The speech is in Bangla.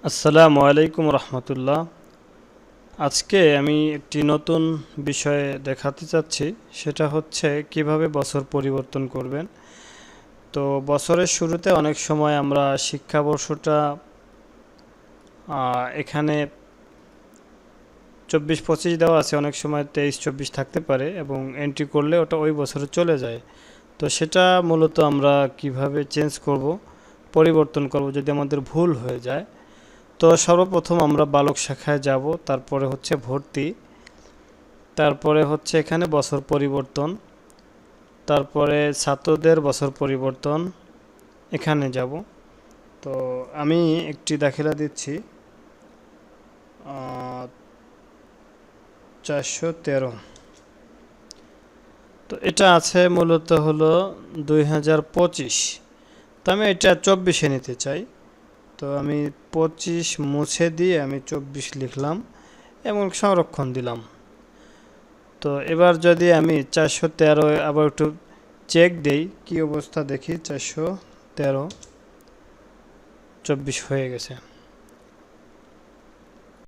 আসসালামু আলাইকুম রহমতুল্লাহ। আজকে আমি একটি নতুন বিষয়ে দেখাতে চাচ্ছি, সেটা হচ্ছে কিভাবে বছর পরিবর্তন করবেন। তো বছরের শুরুতে অনেক সময় আমরা শিক্ষাবর্ষটা এখানে 24-25 দেওয়া আছে, অনেক সময় 23-24 থাকতে পারে এবং এন্ট্রি করলে ওটা ওই বছরে চলে যায়। তো সেটা মূলত আমরা কিভাবে চেঞ্জ করব, পরিবর্তন করব যদি আমাদের ভুল হয়ে যায়। তো সর্বপ্রথম আমরা বালক শাখায় যাব, তারপরে হচ্ছে ভর্তি, তারপরে হচ্ছে এখানে বছর পরিবর্তন, তারপরে ছাত্রদের বছর পরিবর্তন এখানে যাব। তো আমি একটি দাখিলা দিচ্ছি, 413। তো এটা আছে মূলত হলো 2025। তো আমি এটা 24-এ নিতে চাই। তো আমি 25 মুছে দিয়ে আমি 24 লিখলাম এবং সংরক্ষণ দিলাম। তো এবার যদি আমি 413 আবার একটু চেক দেই কি অবস্থা, দেখি 413 24 হয়ে গেছে।